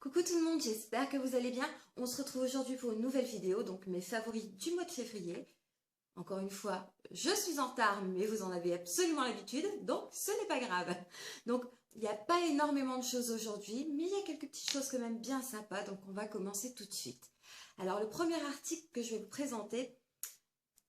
Coucou tout le monde, j'espère que vous allez bien. On se retrouve aujourd'hui pour une nouvelle vidéo, donc mes favoris du mois de février. Encore une fois, je suis en retard, mais vous en avez absolument l'habitude, donc ce n'est pas grave. Donc, il n'y a pas énormément de choses aujourd'hui, mais il y a quelques petites choses quand même bien sympas, donc on va commencer tout de suite. Alors, le premier article que je vais vous présenter,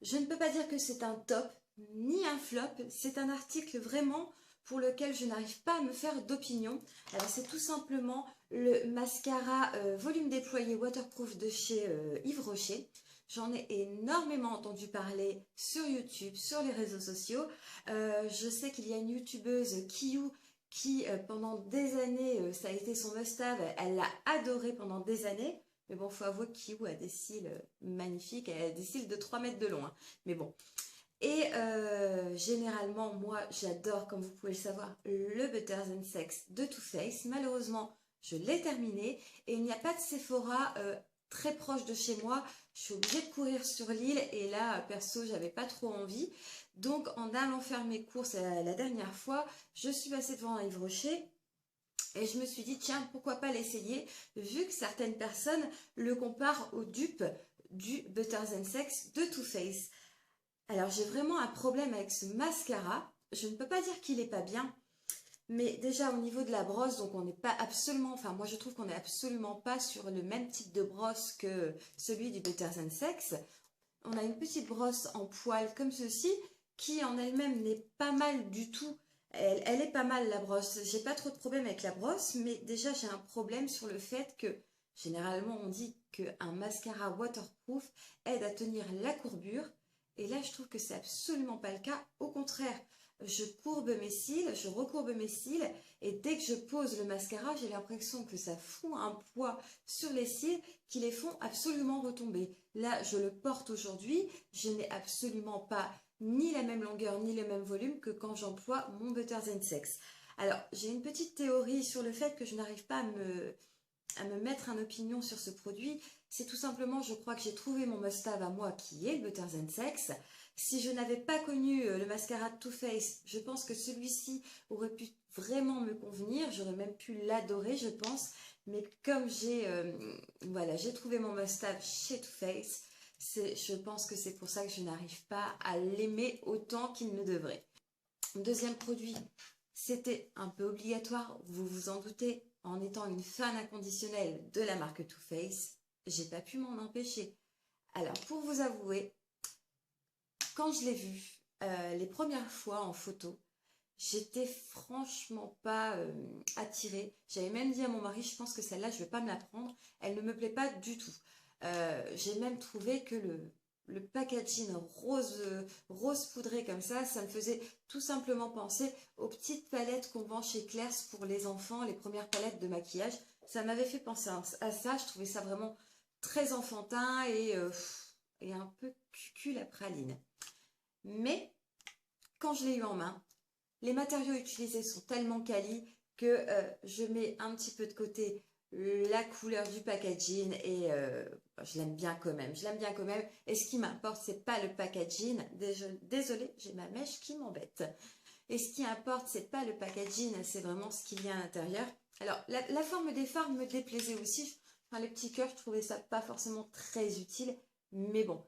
je ne peux pas dire que c'est un top, ni un flop, c'est un article vraiment pour lequel je n'arrive pas à me faire d'opinion. Alors c'est tout simplement le mascara volume déployé waterproof de chez Yves Rocher. J'en ai énormément entendu parler sur YouTube, sur les réseaux sociaux. Je sais qu'il y a une youtubeuse, Kiyu, qui pendant des années, ça a été son must-have, elle l'a adoré pendant des années. Mais bon, faut avouer que Kiyu a des cils magnifiques, elle a des cils de 3 mètres de long. Mais bon. Et généralement, moi, j'adore, comme vous pouvez le savoir, le Butter Than Sex de Too Faced. Malheureusement, je l'ai terminé et il n'y a pas de Sephora très proche de chez moi. Je suis obligée de courir sur l'île et là, perso, j'avais pas trop envie. Donc, en allant faire mes courses la dernière fois, je suis passée devant un Yves Rocher. Et je me suis dit, tiens, pourquoi pas l'essayer, vu que certaines personnes le comparent au dupe du Butter Than Sex de Too Faced. Alors, j'ai vraiment un problème avec ce mascara. Je ne peux pas dire qu'il n'est pas bien, mais déjà au niveau de la brosse, donc on n'est pas absolument, enfin moi je trouve qu'on n'est absolument pas sur le même type de brosse que celui du Butter Than Sex. On a une petite brosse en poil comme ceci, qui en elle-même n'est pas mal du tout. Elle est pas mal la brosse. J'ai pas trop de problème avec la brosse, mais déjà j'ai un problème sur le fait que généralement on dit qu'un mascara waterproof aide à tenir la courbure. Et là je trouve que c'est absolument pas le cas. Au contraire, je courbe mes cils, je recourbe mes cils et dès que je pose le mascara, j'ai l'impression que ça fout un poids sur les cils qui les font absolument retomber. Là, je le porte aujourd'hui, je n'ai absolument pas ni la même longueur ni le même volume que quand j'emploie mon Butter Than Sex. Alors, j'ai une petite théorie sur le fait que je n'arrive pas à me mettre en opinion sur ce produit. C'est tout simplement, je crois que j'ai trouvé mon must-have à moi qui est le Butter Than Sex. Si je n'avais pas connu le mascara de Too Faced, je pense que celui-ci aurait pu vraiment me convenir. J'aurais même pu l'adorer, je pense. Mais comme voilà, j'ai trouvé mon must-have chez Too Faced, je pense que c'est pour ça que je n'arrive pas à l'aimer autant qu'il ne devrait. Deuxième produit, c'était un peu obligatoire, vous vous en doutez, en étant une fan inconditionnelle de la marque Too Faced, j'ai pas pu m'en empêcher. Alors, pour vous avouer, quand je l'ai vu les premières fois en photo, j'étais franchement pas attirée. J'avais même dit à mon mari, je pense que celle-là, je vais pas me la prendre. Elle ne me plaît pas du tout. J'ai même trouvé que le packaging rose poudré comme ça me faisait tout simplement penser aux petites palettes qu'on vend chez Claire's pour les enfants, les premières palettes de maquillage. Ça m'avait fait penser à ça. Je trouvais ça vraiment très enfantin et un peu cucul la praline. Mais quand je l'ai eu en main, les matériaux utilisés sont tellement quali que je mets un petit peu de côté la couleur du packaging et je l'aime bien quand même. Je l'aime bien quand même. Et ce qui m'importe, c'est pas le packaging. Désolée, j'ai ma mèche qui m'embête. Et ce qui importe, c'est pas le packaging, c'est vraiment ce qu'il y a à l'intérieur. Alors, la forme des fards me déplaisait aussi. Enfin, les petits cœurs, je trouvais ça pas forcément très utile. Mais bon,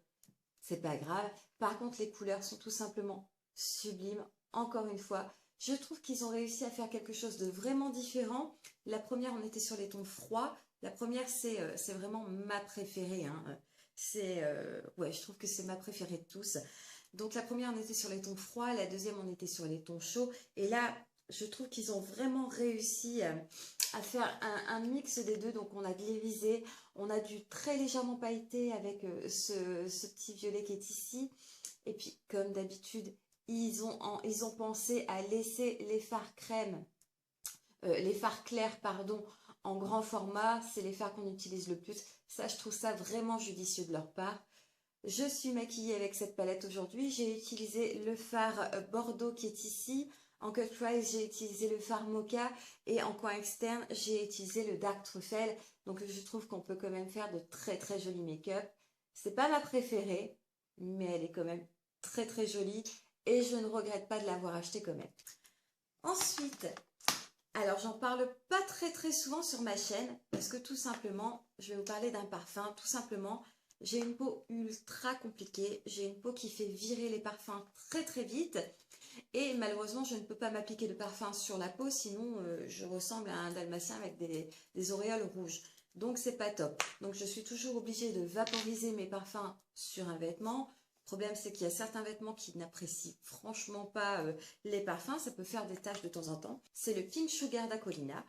c'est pas grave. Par contre, les couleurs sont tout simplement sublimes. Encore une fois, je trouve qu'ils ont réussi à faire quelque chose de vraiment différent. La première, on était sur les tons froids. La première, c'est vraiment ma préférée. Hein. Ouais, je trouve que c'est ma préférée de tous. Donc la première, on était sur les tons froids. La deuxième, on était sur les tons chauds. Et là, je trouve qu'ils ont vraiment réussi à faire un mix des deux. Donc on a de l'irisé, on a du très légèrement pailleté avec ce petit violet qui est ici. Et puis, comme d'habitude, ils ont pensé à laisser les fards crème, les fards clairs, pardon, en grand format. C'est les fards qu'on utilise le plus. Ça, je trouve ça vraiment judicieux de leur part. Je suis maquillée avec cette palette aujourd'hui. J'ai utilisé le fard Bordeaux qui est ici. En cut price, j'ai utilisé le fard Mocha. Et en coin externe, j'ai utilisé le Dark Truffle. Donc, je trouve qu'on peut quand même faire de très très jolis make-up. C'est pas ma préférée, mais elle est quand même très très jolie. Et je ne regrette pas de l'avoir achetée quand même. Ensuite, Alors, j'en parle pas très souvent sur ma chaîne parce que tout simplement, je vais vous parler d'un parfum. Tout simplement, j'ai une peau ultra compliquée. J'ai une peau qui fait virer les parfums très vite. Et malheureusement, je ne peux pas m'appliquer de parfum sur la peau, sinon je ressemble à un dalmatien avec des auréoles rouges. Donc, c'est pas top. Donc, je suis toujours obligée de vaporiser mes parfums sur un vêtement. Le problème, c'est qu'il y a certains vêtements qui n'apprécient franchement pas les parfums. Ça peut faire des taches de temps en temps. C'est le Pink Sugar d'Acolina.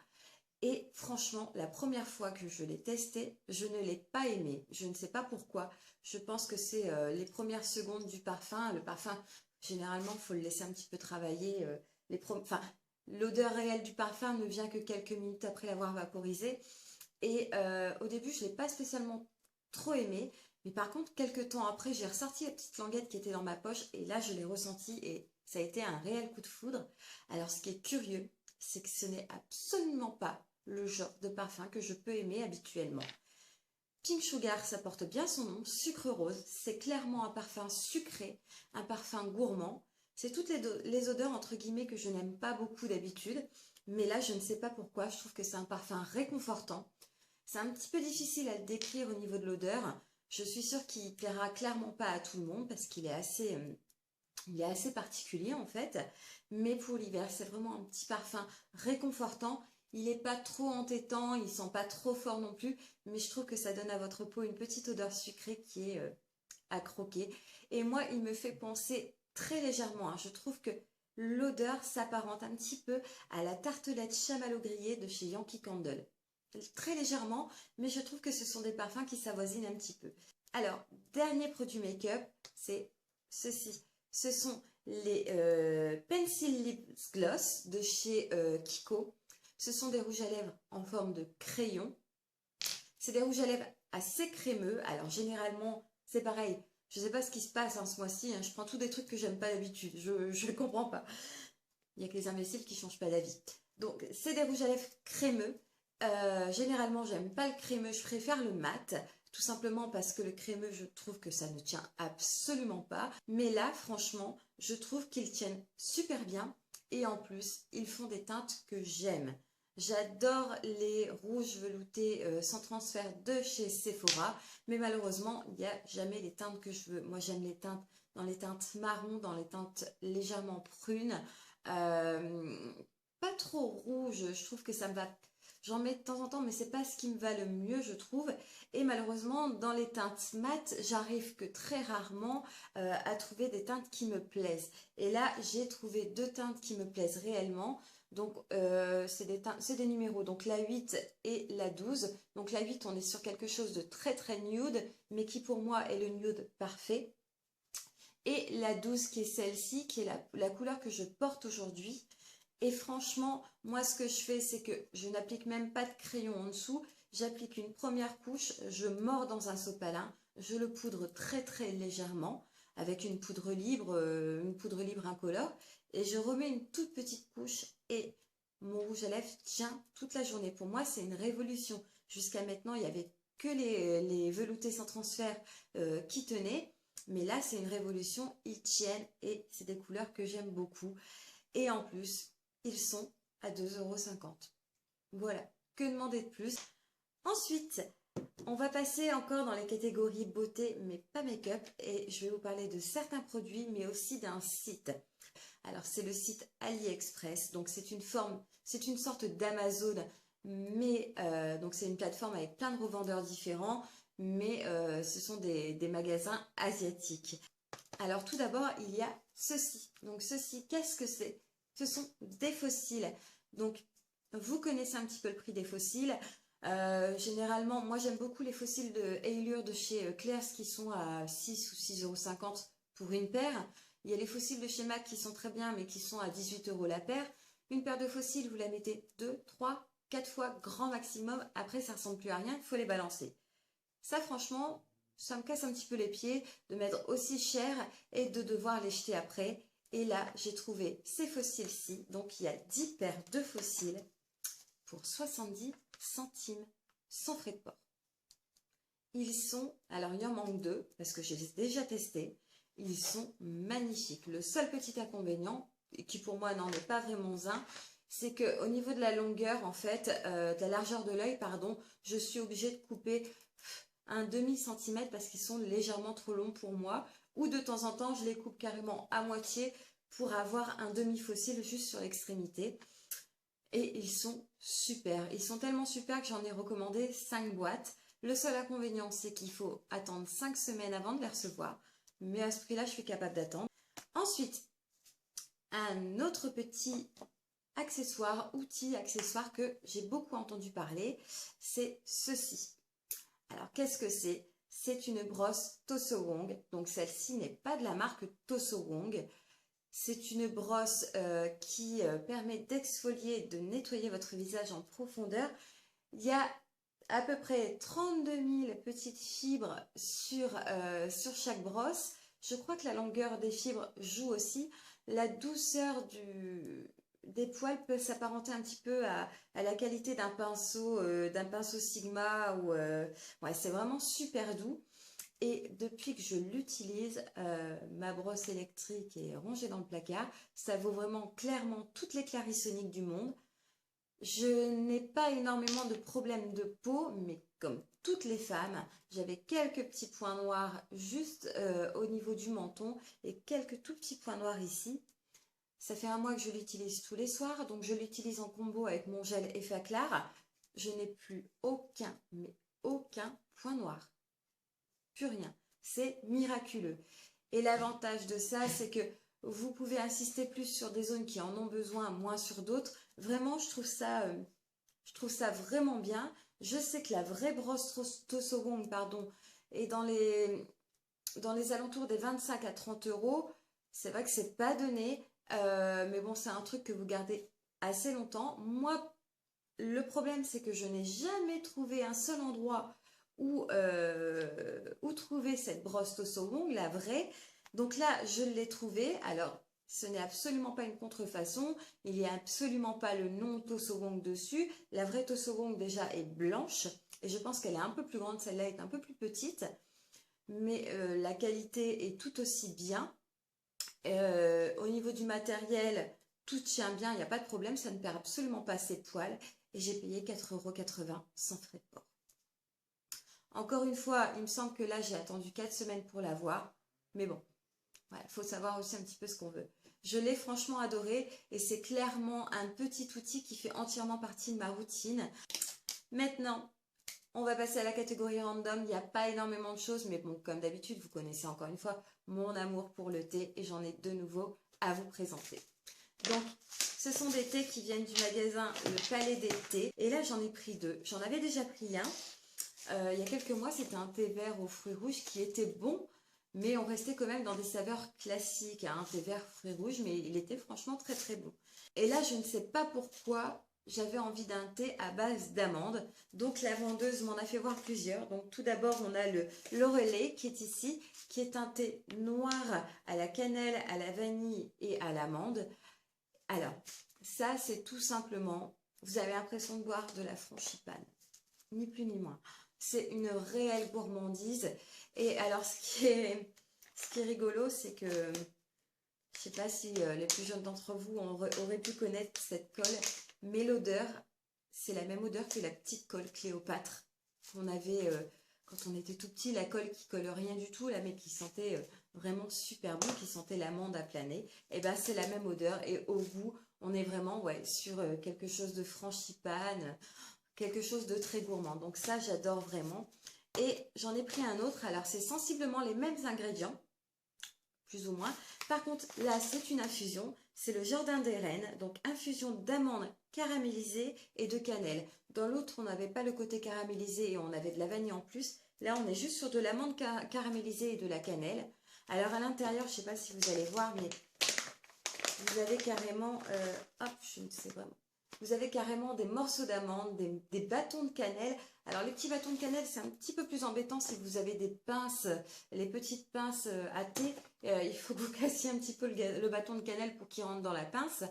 Et franchement, la première fois que je l'ai testé, je ne l'ai pas aimé. Je ne sais pas pourquoi. Je pense que c'est les premières secondes du parfum. Le parfum, généralement, il faut le laisser un petit peu travailler. Enfin, l'odeur réelle du parfum ne vient que quelques minutes après l'avoir vaporisé. Et au début, je ne l'ai pas spécialement trop aimé. Mais par contre, quelques temps après, j'ai ressorti la petite languette qui était dans ma poche. Et là, je l'ai ressenti et ça a été un réel coup de foudre. Alors, ce qui est curieux, c'est que ce n'est absolument pas le genre de parfum que je peux aimer habituellement. Pink Sugar, ça porte bien son nom, sucre rose. C'est clairement un parfum sucré, un parfum gourmand. C'est toutes les odeurs, entre guillemets, que je n'aime pas beaucoup d'habitude. Mais là, je ne sais pas pourquoi. Je trouve que c'est un parfum réconfortant. C'est un petit peu difficile à le décrire au niveau de l'odeur. Je suis sûre qu'il plaira clairement pas à tout le monde parce qu'il est assez particulier en fait. Mais pour l'hiver, c'est vraiment un petit parfum réconfortant. Il n'est pas trop entêtant, il sent pas trop fort non plus. Mais je trouve que ça donne à votre peau une petite odeur sucrée qui est à croquer. Et moi, il me fait penser très légèrement, hein. Je trouve que l'odeur s'apparente un petit peu à la tartelette chamallow grillée de chez Yankee Candle. Très légèrement, mais je trouve que ce sont des parfums qui s'avoisinent un petit peu. Alors, dernier produit make-up, c'est ceci. Ce sont les Pencil Lip Gloss de chez Kiko. Ce sont des rouges à lèvres en forme de crayon. C'est des rouges à lèvres assez crémeux. Alors, généralement, c'est pareil. Je ne sais pas ce qui se passe ce mois-ci. Je prends tous des trucs que j'aime pas d'habitude. Je ne comprends pas. Il n'y a que les imbéciles qui ne changent pas d'avis. Donc, c'est des rouges à lèvres crémeux. Généralement, j'aime pas le crémeux, je préfère le mat, tout simplement parce que le crémeux, je trouve que ça ne tient absolument pas. Mais là, franchement, je trouve qu'ils tiennent super bien et en plus, ils font des teintes que j'aime. J'adore les rouges veloutés sans transfert de chez Sephora, mais malheureusement, il n'y a jamais les teintes que je veux. Moi, j'aime les teintes dans les teintes marron, dans les teintes légèrement prunes. Pas trop rouge, je trouve que ça me va. J'en mets de temps en temps, mais c'est pas ce qui me va le mieux, je trouve. Et malheureusement, dans les teintes mat, j'arrive que très rarement à trouver des teintes qui me plaisent. Et là, j'ai trouvé deux teintes qui me plaisent réellement. Donc, c'est des numéros, donc la 8 et la 12. Donc la 8, on est sur quelque chose de très nude, mais qui pour moi est le nude parfait. Et la 12 qui est celle-ci, qui est la couleur que je porte aujourd'hui. Et franchement, moi ce que je fais, c'est que je n'applique même pas de crayon en dessous. J'applique une première couche, je mords dans un sopalin, je le poudre très légèrement avec une poudre libre incolore. Et je remets une toute petite couche et mon rouge à lèvres tient toute la journée. Pour moi, c'est une révolution. Jusqu'à maintenant, il n'y avait que les veloutés sans transfert qui tenaient. Mais là, c'est une révolution, ils tiennent et c'est des couleurs que j'aime beaucoup. Et en plus, ils sont à 2,50 €. Voilà, que demander de plus? Ensuite, on va passer encore dans les catégories beauté, mais pas make-up. Et je vais vous parler de certains produits, mais aussi d'un site. Alors, c'est le site AliExpress. Donc, c'est une sorte d'Amazon, mais donc c'est une plateforme avec plein de revendeurs différents, mais ce sont des magasins asiatiques. Alors, tout d'abord, il y a ceci. Donc, ceci, qu'est-ce que c'est? Ce sont des fossiles. Donc, vous connaissez un petit peu le prix des fossiles. Généralement, moi j'aime beaucoup les fossiles de Allure de chez Claire's qui sont à 6 ou 6,50 € pour une paire. Il y a les fossiles de chez MAC qui sont très bien mais qui sont à 18 € la paire. Une paire de fossiles, vous la mettez 2, 3, 4 fois grand maximum. Après, ça ne ressemble plus à rien, il faut les balancer. Ça, franchement, ça me casse un petit peu les pieds de mettre aussi cher et de devoir les jeter après. Et là, j'ai trouvé ces fossiles-ci. Donc, il y a 10 paires de fossiles pour 70 centimes, sans frais de port. Ils sont, alors il en manque deux, parce que je les ai déjà testés. Ils sont magnifiques. Le seul petit inconvénient, qui pour moi n'en est pas vraiment un, c'est que au niveau de la longueur, en fait, de la largeur de l'œil, pardon, je suis obligée de couper un demi-centimètre parce qu'ils sont légèrement trop longs pour moi. Ou de temps en temps, je les coupe carrément à moitié pour avoir un demi-fossile juste sur l'extrémité. Et ils sont super. Ils sont tellement super que j'en ai recommandé 5 boîtes. Le seul inconvénient, c'est qu'il faut attendre 5 semaines avant de les recevoir. Mais à ce prix-là, je suis capable d'attendre. Ensuite, un autre petit accessoire, outil, accessoire que j'ai beaucoup entendu parler, c'est ceci. Alors, qu'est-ce que c'est? C'est une brosse Tosowong. Donc, celle-ci n'est pas de la marque Tosowong. C'est une brosse qui permet d'exfolier, de nettoyer votre visage en profondeur. Il y a à peu près 32 000 petites fibres sur chaque brosse. Je crois que la longueur des fibres joue aussi. La douceur des poils peut s'apparenter un petit peu à la qualité d'un pinceau Sigma. Ouais, c'est vraiment super doux. Et depuis que je l'utilise, ma brosse électrique est rangée dans le placard. Ça vaut vraiment clairement toutes les Clarisoniques du monde. Je n'ai pas énormément de problèmes de peau, mais comme toutes les femmes, j'avais quelques petits points noirs juste au niveau du menton et quelques tout petits points noirs ici. Ça fait un mois que je l'utilise tous les soirs, donc je l'utilise en combo avec mon gel Effet Clair. Je n'ai plus aucun, mais aucun point noir. Plus rien. C'est miraculeux. Et l'avantage de ça, c'est que vous pouvez insister plus sur des zones qui en ont besoin, moins sur d'autres. Vraiment, je trouve ça vraiment bien. Je sais que la vraie brosse Tosowong, pardon, est dans les alentours des 25 à 30 euros. C'est vrai que c'est pas donné, mais bon, c'est un truc que vous gardez assez longtemps. Moi, le problème, c'est que je n'ai jamais trouvé un seul endroit où trouver cette brosse Tosowong, la vraie. Donc là, je l'ai trouvée. Alors, ce n'est absolument pas une contrefaçon. Il n'y a absolument pas le nom Tosowong dessus. La vraie Tosowong, déjà, est blanche. Et je pense qu'elle est un peu plus grande. Celle-là est un peu plus petite. Mais la qualité est tout aussi bien. Au niveau du matériel, tout tient bien. Il n'y a pas de problème. Ça ne perd absolument pas ses poils. Et j'ai payé 4,80 € sans frais de port. Encore une fois, il me semble que là, j'ai attendu 4 semaines pour l'avoir. Mais bon, voilà, il faut savoir aussi un petit peu ce qu'on veut. Je l'ai franchement adoré et c'est clairement un petit outil qui fait entièrement partie de ma routine. Maintenant, on va passer à la catégorie random. Il n'y a pas énormément de choses, mais bon, comme d'habitude, vous connaissez encore une fois mon amour pour le thé et j'en ai de nouveau à vous présenter. Donc, ce sont des thés qui viennent du magasin Le Palais des Thés. Et là, j'en ai pris 2. J'en avais déjà pris un. Il y a quelques mois, c'était un thé vert aux fruits rouges qui était bon, mais on restait quand même dans des saveurs classiques, hein, un thé vert fruits rouges, mais il était franchement très très bon. Et là, je ne sais pas pourquoi, j'avais envie d'un thé à base d'amandes, donc la vendeuse m'en a fait voir plusieurs. Donc tout d'abord, on a le Loreley qui est ici, qui est un thé noir à la cannelle, à la vanille et à l'amande. Alors, ça c'est tout simplement, vous avez l'impression de boire de la frangipane, ni plus ni moins. C'est une réelle gourmandise. Et alors, ce qui est rigolo, c'est que, je ne sais pas si les plus jeunes d'entre vous auraient pu connaître cette colle, mais l'odeur, c'est la même odeur que la petite colle Cléopâtre qu'on avait quand on était tout petit, la colle qui colle rien du tout, là, mais qui sentait vraiment super bon, qui sentait l'amande à planer. Et ben, c'est la même odeur. Et au goût, on est vraiment sur quelque chose de frangipane, quelque chose de très gourmand. Donc ça, j'adore vraiment. Et j'en ai pris un autre. Alors, c'est sensiblement les mêmes ingrédients, plus ou moins. Par contre, là, c'est une infusion. C'est le Jardin des Reines. Donc, infusion d'amandes caramélisées et de cannelle. Dans l'autre, on n'avait pas le côté caramélisé et on avait de la vanille en plus. Là, on est juste sur de l'amande caramélisée et de la cannelle. Alors, à l'intérieur, je ne sais pas si vous allez voir, mais vous avez carrément... hop, je ne sais vraiment. Vous avez carrément des morceaux d'amande, des bâtons de cannelle. Alors, les petits bâtons de cannelle, c'est un petit peu plus embêtant si vous avez des pinces, les petites pinces à thé. Il faut que vous cassiez un petit peu le bâton de cannelle pour qu'il rentre dans la pince.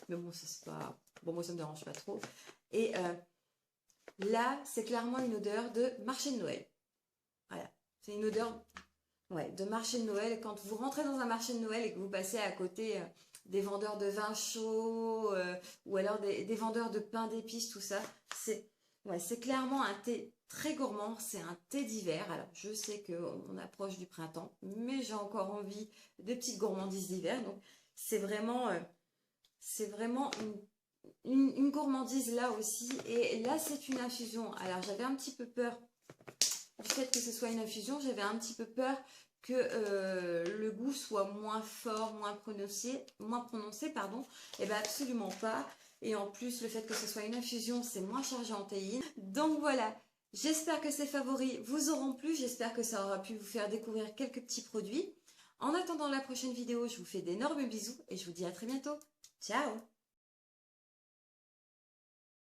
Mais bon, ça c'est pas... Bon, moi, ça me dérange pas trop. Et là, c'est clairement une odeur de marché de Noël. Voilà. C'est une odeur de marché de Noël. Quand vous rentrez dans un marché de Noël et que vous passez à côté des vendeurs de vin chaud ou alors des vendeurs de pain d'épices, tout ça. C'est clairement un thé très gourmand, c'est un thé d'hiver. Alors je sais qu'on approche du printemps, mais j'ai encore envie de petites gourmandises d'hiver. Donc c'est vraiment une gourmandise là aussi. Et là c'est une infusion. Alors j'avais un petit peu peur du fait que ce soit une infusion, j'avais un petit peu peur que le goût soit moins fort, moins prononcé, pardon. Et bien absolument pas. Et en plus, le fait que ce soit une infusion, c'est moins chargé en théine. Donc voilà, j'espère que ces favoris vous auront plu. J'espère que ça aura pu vous faire découvrir quelques petits produits. En attendant la prochaine vidéo, je vous fais d'énormes bisous et je vous dis à très bientôt. Ciao!